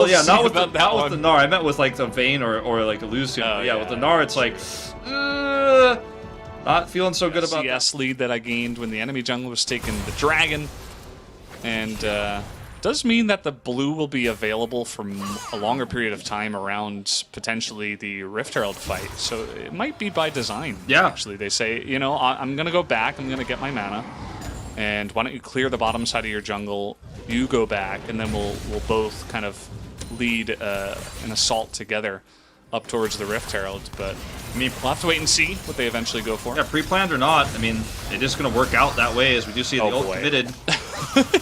Oh yeah, not with about the, that not with one. the Gnar. I meant with like the Vayne or like a Lucian. Oh, But yeah, yeah. with the Gnar, it's like not feeling so good about that. CS lead that I gained when the enemy jungle was taking the dragon, and does mean that the blue will be available for a longer period of time around potentially the Rift Herald fight. So it might be by design. Yeah. Actually, they say, you know, I'm gonna go back. I'm gonna get my mana, and why don't you clear the bottom side of your jungle? You go back, and then we'll both kind of lead an assault together up towards the Rift Herald. But I mean, we'll have to wait and see what they eventually go for. yeah, pre-planned or not, I mean, it is going to work out that way as we do see the ult boy. committed.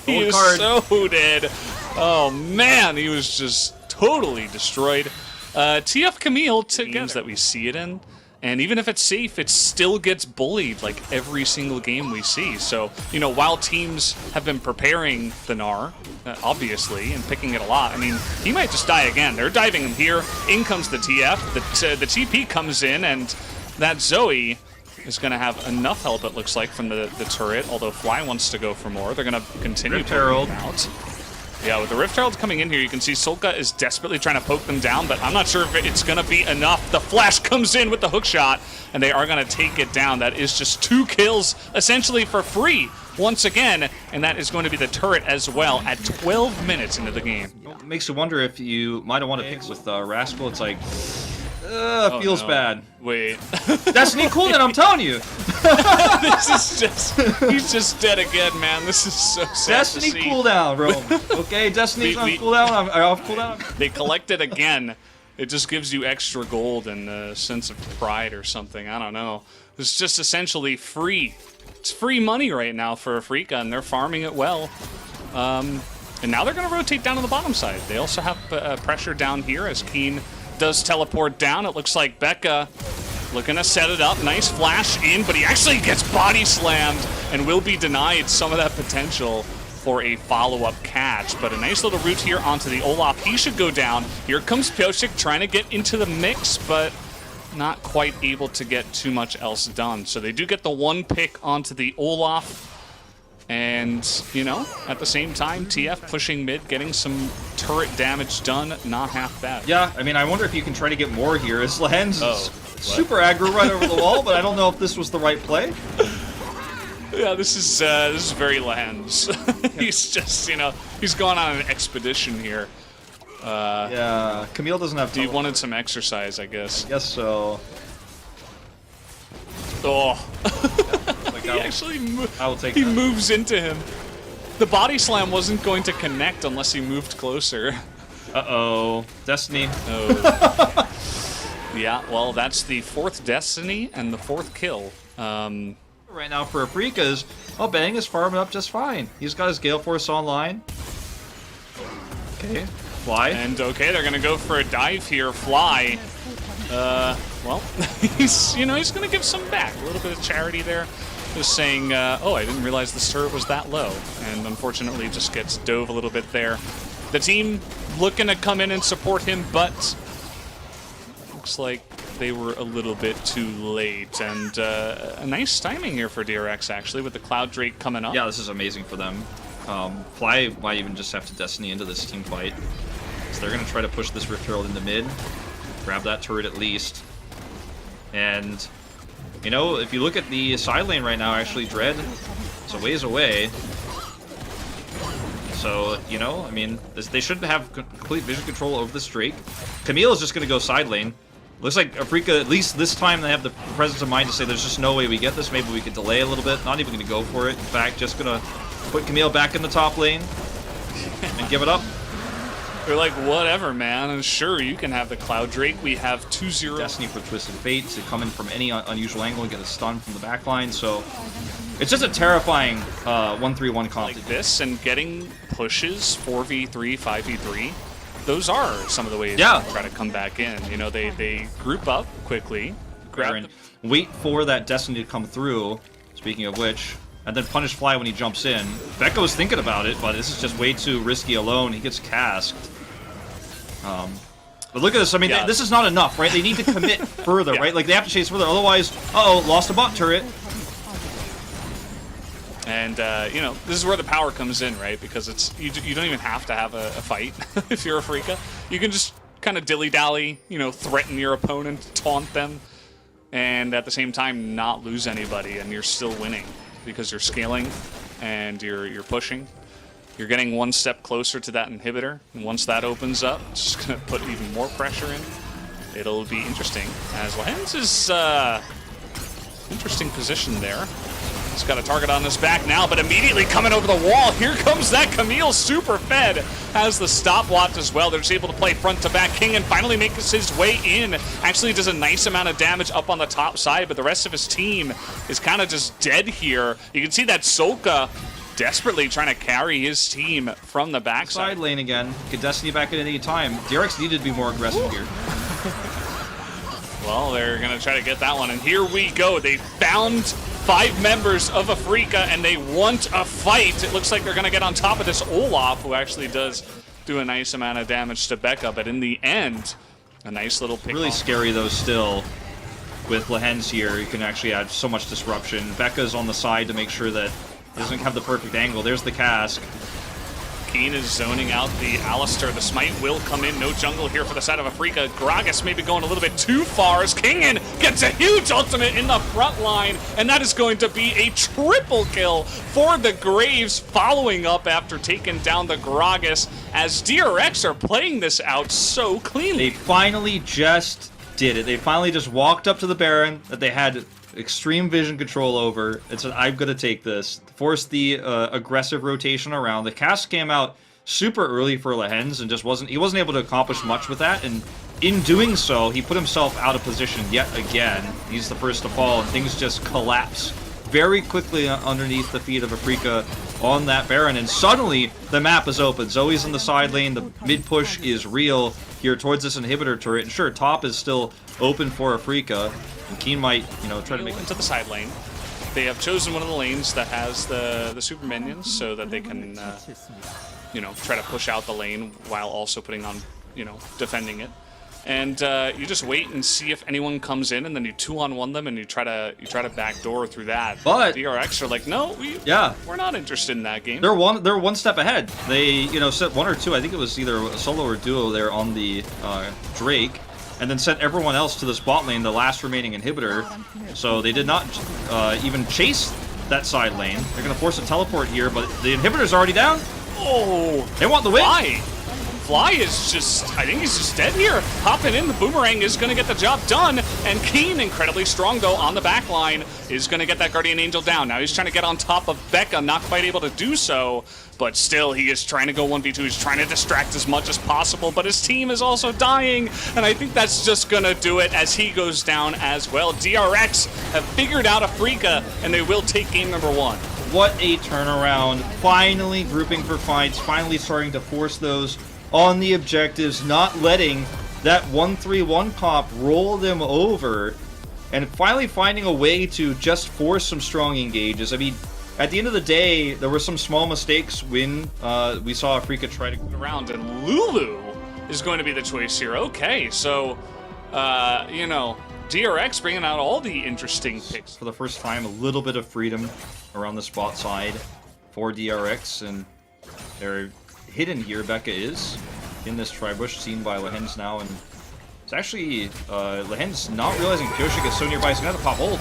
He was so dead. Oh man, he was just totally destroyed. TF Camille games that we see it in, and even if it's safe, it still gets bullied like every single game we see. So, you know, while teams have been preparing the Gnar, obviously, and picking it a lot, I mean, he might just die again. They're diving him here. In comes the TF. The TP comes in, and that Zoe is going to have enough help, it looks like, from the turret, although Fly wants to go for more. They're going to continue Rift poking Herald. him out. Yeah, with the Rift Herald coming in here, you can see Solka is desperately trying to poke them down, but I'm not sure if it's going to be enough. The flash comes in with the hook shot, and they are going to take it down. That is just 2 kills, essentially for free, once again, and that is going to be the turret as well at 12 minutes into the game. It makes you wonder if you might have wanted to pick with Rascal. It's like, feels no. bad. Wait. Destiny cooldown, I'm telling you. This is just, he's just dead again, man. This is so sad Destiny to see. cooldown, Rome. Okay, Destiny's on cooldown, I'm off cooldown. They collect it again. It just gives you extra gold and a sense of pride or something. I don't know. It's just essentially free. It's free money right now for Afreeca, and they're farming it well. And now they're going to rotate down to the bottom side. They also have pressure down here as Keen does teleport down. It looks like Becca looking to set it up. Nice flash in, but he actually gets body slammed and will be denied some of that potential for a follow-up catch. But a nice little route here onto the Olaf. He should go down. Here comes Pyosik trying to get into the mix, but not quite able to get too much else done. So they do get the 1 pick onto the Olaf. And, you know, at the same time, TF pushing mid, getting some turret damage done, not half bad. Yeah, I mean, I wonder if you can try to get more here. As Lens is What? super aggro right over the wall, but I don't know if this was the right play. Yeah, this is very Lands. He's just, you know, he's gone on an expedition here. Yeah, Camille doesn't have He to. wanted some exercise, I guess. Guess so. Oh. Like, He actually I will take he that. moves into him. The body slam wasn't going to connect unless he moved closer. Uh-oh. Destiny. Oh. Yeah, well, that's the 4th Destiny and the 4th kill. Right now for Afreeca is, oh, Bang is farming up just fine. He's got his Gale Force online. Okay, Fly. And okay, they're gonna go for a dive here. Fly. Well, he's gonna give some back. A little bit of charity there. Just saying, oh, I didn't realize this turret was that low. And unfortunately just gets dove a little bit there. The team looking to come in and support him, but looks like they were a little bit too late. And a nice timing here for DRX, actually, with the Cloud Drake coming up. Yeah, this is amazing for them. Fly might even just have to Destiny into this team fight. So they're going to try to push this Rift Herald into mid. Grab that turret at least. And, you know, if you look at the side lane right now, actually, Dread is a ways away. So, you know, I mean, they should have complete vision control over this Drake. Camille is just going to go side lane. Looks like Afreeca, at least this time, they have the presence of mind to say there's just no way we get this. Maybe we could delay a little bit. Not even going to go for it. In fact, just going to put Camille back in the top lane and give it up. They're like, whatever, man. And sure, you can have the Cloud Drake. We have 2-0. Destiny for Twisted Fate to come in from any unusual angle and get a stun from the backline. So it's just a terrifying 1-3-1 comp. Like this, and getting pushes 4v3, 5v3. Those are some of the ways Yeah. to try to come back in. You know, they group up quickly, grab the Wait for that Destiny to come through, speaking of which, and then punish Fly when he jumps in. Becca was thinking about it, but this is just way too risky alone. He gets casked. But look at this. I mean, Yeah. this is not enough, right? They need to commit further, Yeah. right? Like, they have to chase further. Otherwise, uh-oh, lost a bot turret. And, you know, this is where the power comes in, right? Because it's you don't even have to have a fight if you're Afreeca. You can just kind of dilly-dally, you know, threaten your opponent, taunt them, and at the same time not lose anybody, and you're still winning because you're scaling and you're pushing. You're getting one step closer to that inhibitor, and once that opens up, it's just going to put even more pressure in. It'll be interesting, as Lehens is interesting position there. He's got a target on his back now, but immediately coming over the wall, here comes that Camille super fed. Has the stopwatch as well. They're just able to play front to back. King and finally makes his way in. Actually does a nice amount of damage up on the top side, but the rest of his team is kind of just dead here. You can see that Solka desperately trying to carry his team from the backside. Side lane again. Could Destiny back at any time. DRX needed to be more aggressive here. Well, they're going to try to get that one, and here we go. They found 5 members of Afreeca, and they want a fight. It looks like they're going to get on top of this Olaf, who actually does do a nice amount of damage to Becca, but in the end, a nice little pick. Really scary, though, still. With Lehens here, you can actually add so much disruption. Becca's on the side to make sure that he doesn't have the perfect angle. There's the cask. Keen is zoning out the Alistair. The smite will come in. No jungle here for the side of Afreeca. Gragas maybe going a little bit too far as Kingen gets a huge ultimate in the front line, and that is going to be a triple kill for the Graves, following up after taking down the Gragas, as DRX are playing this out so cleanly. They finally just did it. They finally just walked up to the Baron that they had extreme vision control over and said, I'm going to take this. Forced the aggressive rotation around. The cast came out super early for Lehens and just wasn't able to accomplish much with that, and in doing so, he put himself out of position yet again. He's the first to fall, and things just collapse very quickly underneath the feet of Afreeca on that Baron, and suddenly the map is open. Zoe's in the side lane, the mid push is real here towards this inhibitor turret, and sure, top is still open for Afreeca, and Keen might, you know, try to make it into the side lane. They have chosen one of the lanes that has the super minions so that they can, you know, try to push out the lane while also putting on, you know, defending it. And you just wait and see if anyone comes in, and then you 2-on-1 them, and you try to backdoor through that. But DRX are like, no, we're not interested in that game. They're one step ahead. They, you know, set 1 or 2. I think it was either a solo or duo there on the Drake, and then sent everyone else to the spot lane, the last remaining inhibitor. So they did not even chase that side lane. They're going to force a teleport here, but the inhibitor's already down. Oh, they want the win. Fly is just, I think he's just dead here. Hopping in, the Boomerang is going to get the job done. And Keen, incredibly strong though, on the back line, is going to get that Guardian Angel down. Now he's trying to get on top of Becca, not quite able to do so. But still, he is trying to go 1v2. He's trying to distract as much as possible. But his team is also dying. And I think that's just going to do it as he goes down as well. DRX have figured out Afreeca, and they will take game number 1. What a turnaround. Finally grouping for fights. Finally starting to force those on the objectives, not letting that 1-3-1 comp roll them over, and finally finding a way to just force some strong engages. I mean, at the end of the day, there were some small mistakes when we saw Afreeca try to go around, and Lulu is going to be the choice here. Okay, so, you know, DRX bringing out all the interesting picks. For the first time, a little bit of freedom around the spot side for DRX, and they're hidden here. Becca is in this tribush, seen by Lehens now, and it's actually Lehens not realizing Pioshik is so nearby. He's gonna have to pop ult.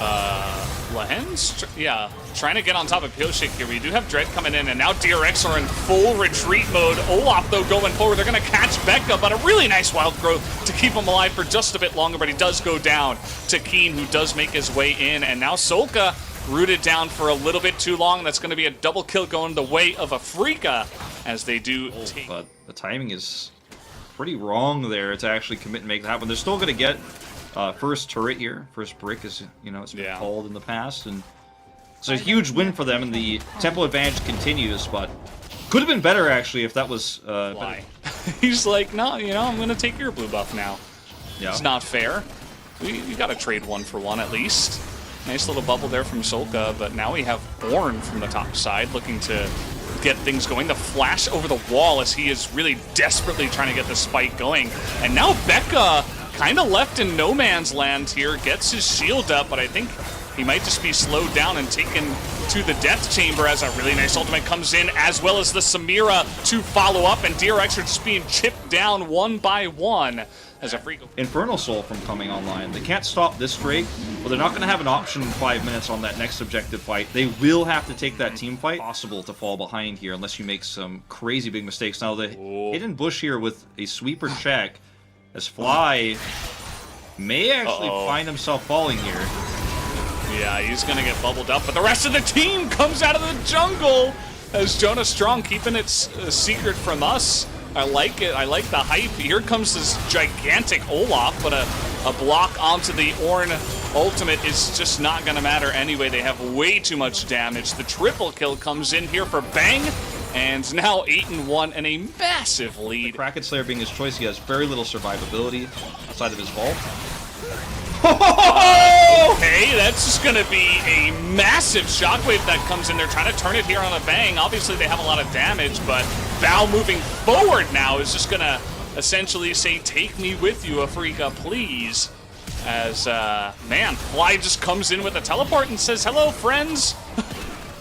Lehens, yeah, trying to get on top of Pioshik here. We do have Dread coming in, and now DRX are in full retreat mode. Olaf, though, going forward. They're gonna catch Becca, but a really nice wild growth to keep him alive for just a bit longer, but he does go down to Keen, who does make his way in, and now Solka rooted down for a little bit too long. That's going to be a double kill going the way of Afreeca as they do take. But the timing is pretty wrong there to actually commit and make that happen. They're still going to get first turret here. First brick, as you know, it's been called in the past, and it's a huge win for them, and the tempo advantage continues, but could have been better actually if that was Why? He's like, no, you know, I'm going to take your blue buff now. Yeah. It's not fair. We got to trade 1 for 1 at least. Nice little bubble there from Solka, but now we have Born from the top side looking to get things going. The flash over the wall as he is really desperately trying to get the spike going. And now Becca kind of left in no man's land here, gets his shield up, but I think He might just be slowed down and taken to the death chamber as a really nice ultimate comes in, as well as the Samira to follow up, and DRX are just being chipped down one by one as Afreeca. Infernal Soul from coming online. They can't stop this Drake, but they're not going to have an option in 5 minutes on that next objective fight. They will have to take that team fight. Possible to fall behind here unless you make some crazy big mistakes. Now the hidden bush here with a sweeper check, as Fly may actually find himself falling here. Yeah, he's going to get bubbled up, but the rest of the team comes out of the jungle as Jonah Strong keeping it a secret from us. I like it. I like the hype. Here comes this gigantic Olaf, but a block onto the Ornn ultimate is just not going to matter anyway. They have way too much damage. The triple kill comes in here for Bang, and now 8-1 and a massive lead. Kraken Slayer being his choice, he has very little survivability outside of his vault. Okay, that's just going to be a massive shockwave that comes in. They're trying to turn it here on a Bang. Obviously, they have a lot of damage, but Bao moving forward now is just going to essentially say, take me with you, Afreeca, please. As, man, Fly just comes in with a teleport and says, hello, friends.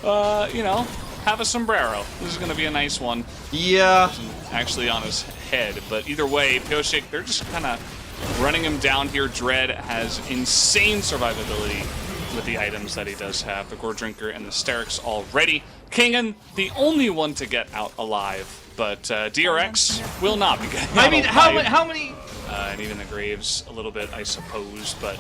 You know, have a sombrero. This is going to be a nice one. Yeah. Actually on his head, but either way, Pyoshik, they're just kind of running him down here. Dread has insane survivability with the items that he does have. The Gore Drinker and the Sterix already. Kingen, the only one to get out alive, but DRX will not be getting out alive. How many? And even the Graves a little bit, I suppose, but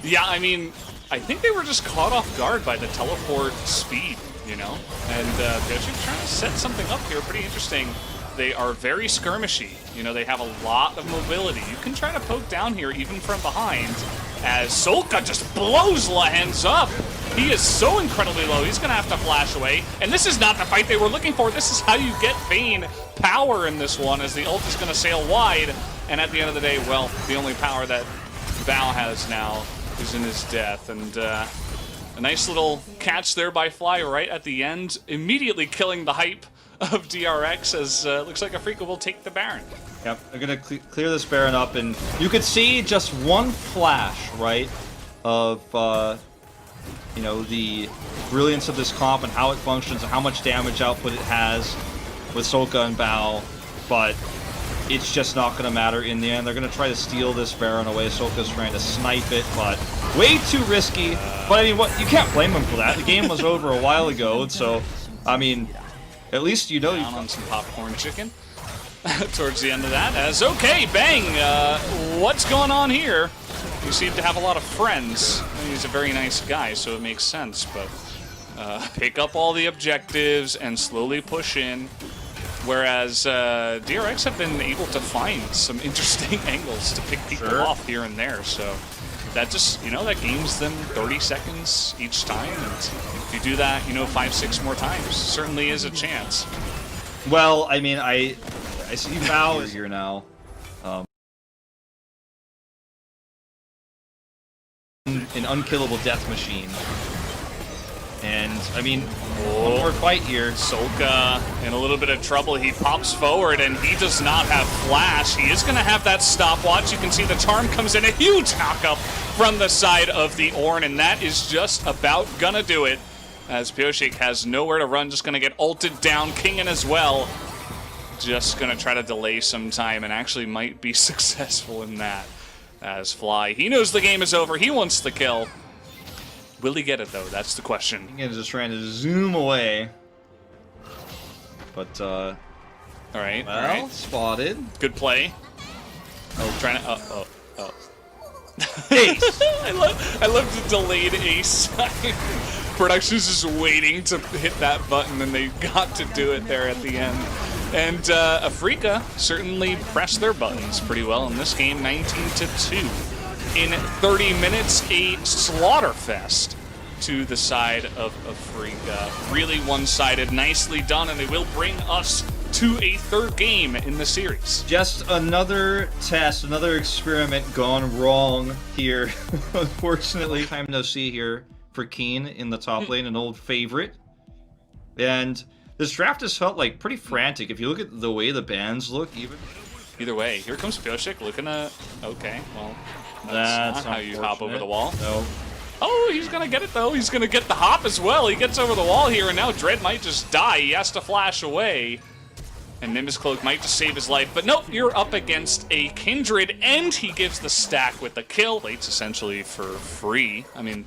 yeah, I mean, I think they were just caught off guard by the teleport speed, you know? And Pyoshik trying to set something up here, pretty interesting. They are very skirmishy. You know, they have a lot of mobility. You can try to poke down here even from behind as Solka just blows Lahens up. He is so incredibly low. He's going to have to flash away. And this is not the fight they were looking for. This is how you get Bane power in this one, as the ult is going to sail wide. And at the end of the day, well, the only power that Bao has now is in his death. And a nice little catch there by Fly right at the end, immediately killing the hype of DRX, as looks like Afreeca will take the Baron. Yep, they're gonna clear this Baron up, and you could see just one flash, right, of you know, the brilliance of this comp and how it functions and how much damage output it has with Solka and Bao, but it's just not gonna matter in the end. They're gonna try to steal this Baron away. Solka's trying to snipe it, but way too risky. But I mean, what, you can't blame him for that. The game was over a while ago, so I mean, at least you know down on some popcorn chicken towards the end of that. As okay, Bang, what's going on here? You seem to have a lot of friends. He's a very nice guy, so it makes sense. But pick up all the objectives and slowly push in. Whereas DRX have been able to find some interesting angles to pick people off here and there. So that just, you know, that gains them 30 seconds each time. And if you do that, you know, 5-6 more times, certainly is a chance. Well, I mean, I see Bao here now. An unkillable death machine. And, I mean, one more fight here. Solka in a little bit of trouble. He pops forward, and he does not have flash. He is going to have that stopwatch. You can see the charm comes in. A huge knock-up from the side of the Ornn, and that is just about going to do it. As Pyoshik has nowhere to run, just going to get ulted down. Kingen as well. Just going to try to delay some time, and actually might be successful in that. As Fly, he knows the game is over. He wants the kill. Will he get it, though? That's the question. Kingen's just trying to zoom away. But, all right, well, all right. Spotted. Good play. Oh, trying to, Ace! I love the delayed ace. Production's just waiting to hit that button, and they got to do it there at the end. And Afreeca certainly pressed their buttons pretty well in this game, 19-2. In 30 minutes, a slaughter fest to the side of Afreeca. Really one-sided, nicely done, and it will bring us to a third game in the series. Just another test, another experiment gone wrong here. Unfortunately, time no see here for Keen in the top lane, an old favorite. And this draft has felt like pretty frantic. If you look at the way the bans look, even. Either way, here comes Pyoshik looking to. Okay, well, that's not how you hop over the wall. No. Oh, he's gonna get it though. He's gonna get the hop as well. He gets over the wall here, and now Dread might just die. He has to flash away. And Nimbus Cloak might just save his life. But nope, you're up against a Kindred, and he gives the stack with the kill. Plates essentially for free. I mean,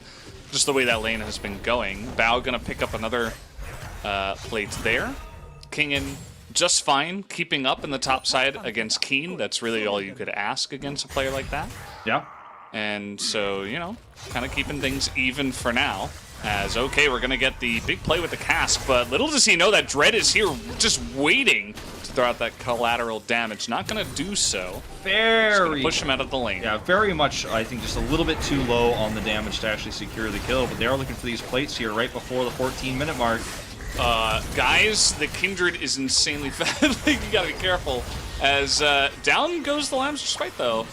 just the way that lane has been going. Bao gonna pick up another plate there. Kingen just fine, keeping up in the top side against Keen. That's really all you could ask against a player like that. Yeah. And so, you know, kind of keeping things even for now. As, okay, we're going to get the big play with the cask, but little does he know that Dread is here just waiting to throw out that collateral damage. Not going to do so. Very. Push him out of the lane. Yeah, very much, I think, just a little bit too low on the damage to actually secure the kill, but they are looking for these plates here right before the 14-minute mark. Guys, the Kindred is insanely fast. You got to be careful. As down goes the Lamb's Respite, though.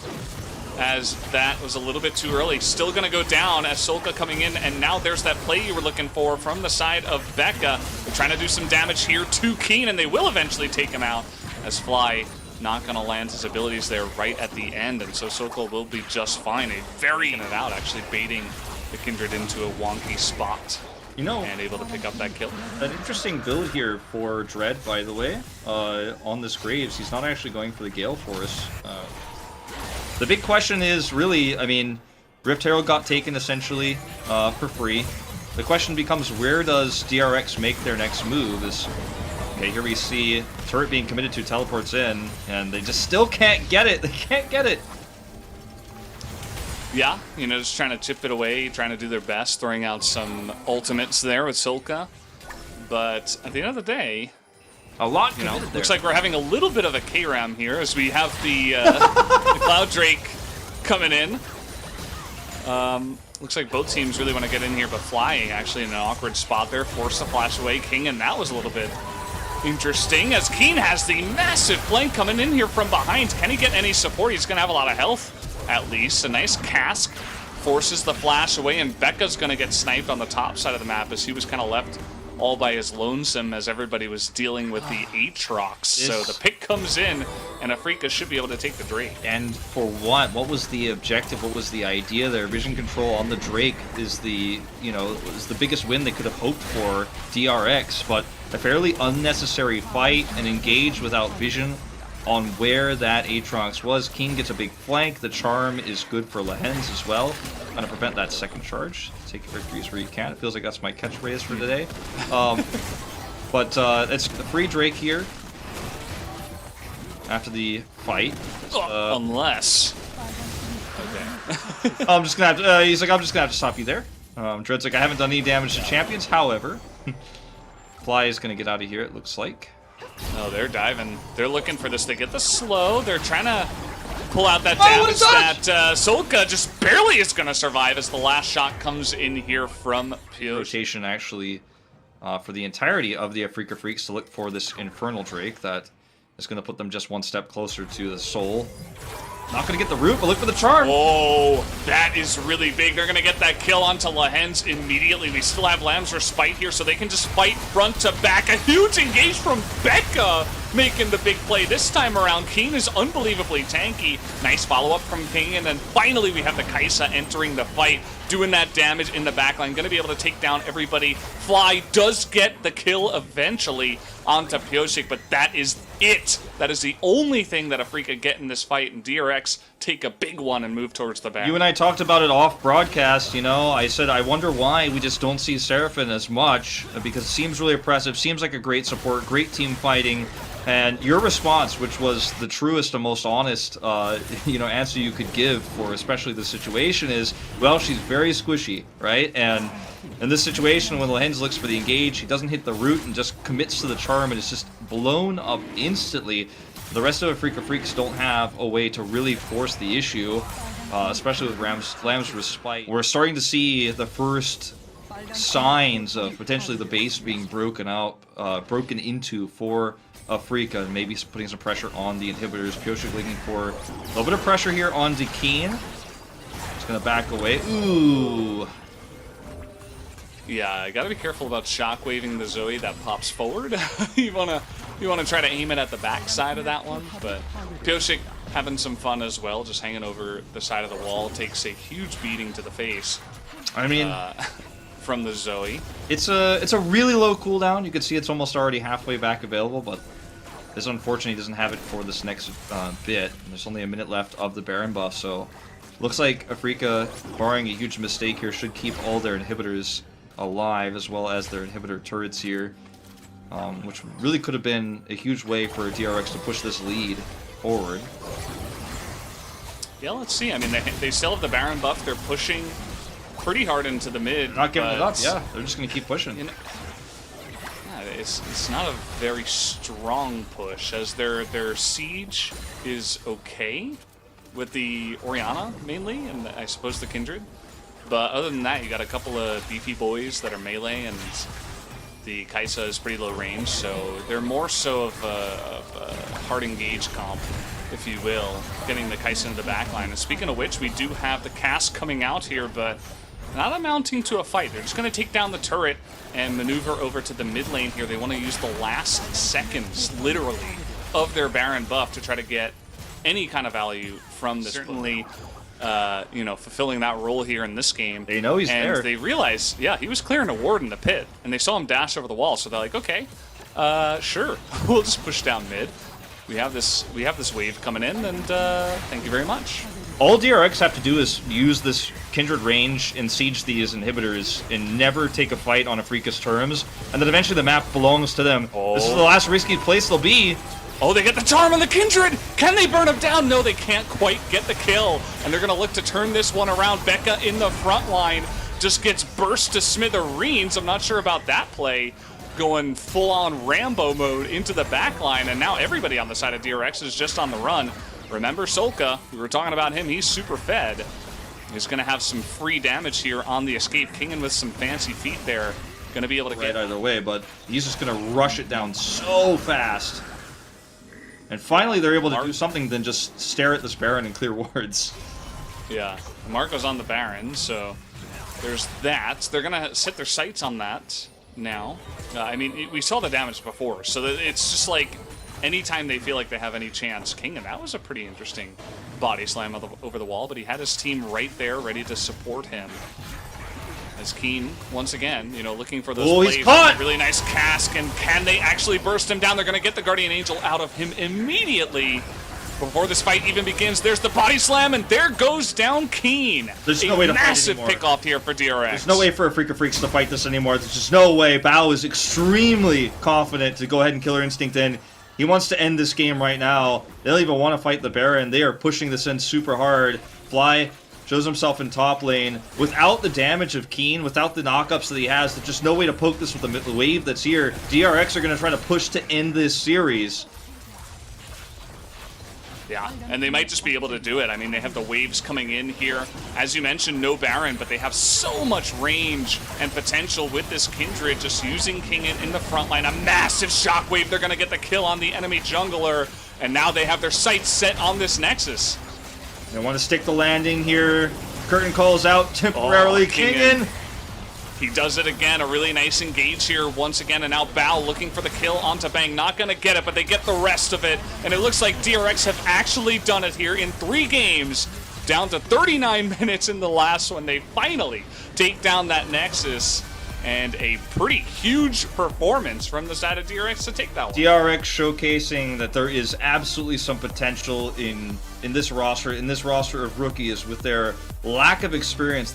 As that was a little bit too early. Still going to go down as Solka coming in, and now there's that play you were looking for from the side of Becca. They're trying to do some damage here to Keen, and they will eventually take him out as Fly not going to land his abilities there right at the end, and so Solka will be just fine. A very in and out, actually baiting the Kindred into a wonky spot. You know, and able to pick up that kill. An interesting build here for Dread, by the way, on this Graves. He's not actually going for the Gale Force. The big question is really, I mean, Rift Herald got taken essentially for free. The question becomes, where does DRX make their next move? Okay, here we see turret being committed to, teleports in, and they just still can't get it. They can't get it. Yeah, you know, just trying to chip it away, trying to do their best, throwing out some ultimates there with Solka. But at the end of the day, a lot, you know, looks like we're having a little bit of a K-Ram here as we have the, the Cloud Drake coming in. Looks like both teams really want to get in here, but Flying actually in an awkward spot there, forced to flash away King, and that was a little bit interesting as Keen has the massive flank coming in here from behind. Can he get any support? He's going to have a lot of health, at least. A nice cask forces the flash away, and Becca's going to get sniped on the top side of the map as he was kind of left all by his lonesome as everybody was dealing with the Aatrox. So the pick comes in, and Afreeca should be able to take the Drake. And for what? What was the objective? What was the idea there? Vision control on the Drake is the, you know, is the biggest win they could have hoped for DRX, but a fairly unnecessary fight and engage without vision on where that Aatrox was. King gets a big flank. The charm is good for Lehens as well. Trying to prevent that second charge. Take victories where you can. It feels like that's my catchphrase for today. But it's the free Drake here after the fight. Unless. Okay. I'm just gonna have to, he's like, I'm just gonna have to stop you there. Dread's like, I haven't done any damage to champions. However, Fly is gonna get out of here, it looks like. Oh, they're diving. They're looking for this. They get the slow. They're trying to pull out that damage that Solka just barely is going to survive as the last shot comes in here from Pio. Rotation actually for the entirety of the Afreeca Freecs to look for this Infernal Drake that is going to put them just one step closer to the Soul. Not going to get the root, but look for the charm. Whoa, that is really big. They're going to get that kill onto Lehens immediately. We still have Lamb's Respite here, so they can just fight front to back. A huge engage from Becca making the big play this time around. Keen is unbelievably tanky. Nice follow-up from King, and then finally we have the Kaisa entering the fight, doing that damage in the backline. Going to be able to take down everybody. Fly does get the kill eventually onto Pyosik, but that is it. That is the only thing that Afreeca get in this fight, and DRX take a big one and move towards the back. You and I talked about it off broadcast, you know. I said, I wonder why we just don't see Seraphine as much, because it seems really impressive, seems like a great support, great team fighting, and your response, which was the truest and most honest, you know, answer you could give for especially the situation is, well, she's very squishy, right? And in this situation, when Lehens looks for the engage, he doesn't hit the root and just commits to the charm, and it's just blown up instantly. The rest of Afreeca Freecs don't have a way to really force the issue, especially with Lamb's Respite. We're starting to see the first signs of potentially the base being broken into for Afreeca, and maybe putting some pressure on the inhibitors. Pyosik looking for a little bit of pressure here on Keen. He's gonna back away. Ooh. Yeah, gotta be careful about shockwaving the Zoe that pops forward. you wanna try to aim it at the back side of that one, but Pyosik having some fun as well, just hanging over the side of the wall, takes a huge beating to the face I mean, from the Zoe. it's a really low cooldown. You can see it's almost already halfway back available, but this unfortunately doesn't have it for this next bit. There's only a minute left of the Baron buff, so looks like Afreeca, barring a huge mistake here, should keep all their inhibitors alive, as well as their inhibitor turrets here, which really could have been a huge way for DRX to push this lead forward. Yeah, let's see. I mean, they still have the Baron buff. They're pushing pretty hard into the mid. They're not giving it up, yeah. They're just going to keep pushing. You know, yeah, it's not a very strong push, as their siege is okay with the Orianna, mainly, and I suppose the Kindred. But other than that, you got a couple of beefy boys that are melee, and the Kai'Sa is pretty low range, so they're more so of a hard engage comp, if you will, getting the Kai'Sa into the backline. And speaking of which, we do have the cast coming out here, but not amounting to a fight. They're just going to take down the turret and maneuver over to the mid lane here. They want to use the last seconds, literally, of their Baron buff to try to get any kind of value from this. Certainly, you know, fulfilling that role here in this game. They know he's there. And they realize, yeah, he was clearing a ward in the pit, and they saw him dash over the wall, so they're like, okay, sure, we'll just push down mid. We have this wave coming in, and thank you very much. All DRX have to do is use this Kindred range and siege these inhibitors and never take a fight on Afreeca's terms, and then eventually the map belongs to them. Oh. This is the last risky place they'll be. Oh, they get the charm on the Kindred! Can they burn him down? No, they can't quite get the kill, and they're going to look to turn this one around. Becca in the front line just gets burst to smithereens. I'm not sure about that play. Going full-on Rambo mode into the backline, and now everybody on the side of DRX is just on the run. Remember Solka, we were talking about him, he's super fed. He's going to have some free damage here on the escape. King with some fancy feet there. Going to be able to get either way, but he's just going to rush it down so fast. And finally they're able to do something than just stare at this Baron and clear wards. Yeah, Marco's on the Baron, so there's that. They're going to set their sights on that now. I mean, we saw the damage before, so it's just like anytime they feel like they have any chance. King, and that was a pretty interesting body slam over the wall, but he had his team right there ready to support him. As Keen, once again, you know, looking for those plays. He's caught! Really nice cask, and can they actually burst him down? They're going to get the Guardian Angel out of him immediately. Before this fight even begins, there's the body slam, and there goes down Keen. There's no way to fight massive pick-off here for DRX. There's no way for Afreeca Freecs to fight this anymore. There's just no way. Bao is extremely confident to go ahead and Killer Instinct in. He wants to end this game right now. They don't even want to fight the Baron. They are pushing this in super hard. Fly shows himself in top lane. Without the damage of Keen, without the knockups that he has, there's just no way to poke this with the wave that's here. DRX are going to try to push to end this series. Yeah, and they might just be able to do it. I mean, they have the waves coming in here. As you mentioned, no Baron, but they have so much range and potential with this Kindred, just using King in the front line. A massive shockwave. They're going to get the kill on the enemy jungler, and now they have their sights set on this Nexus. They want to stick the landing here. Curtain calls out temporarily. King in. He does it again. A really nice engage here once again. And now Bao looking for the kill onto Bang. Not going to get it, but they get the rest of it. And it looks like DRX have actually done it here in 3 games. Down to 39 minutes in the last one. They finally take down that Nexus. And a pretty huge performance from the side of DRX to take that one. DRX showcasing that there is absolutely some potential in this roster of rookies with their lack of experience.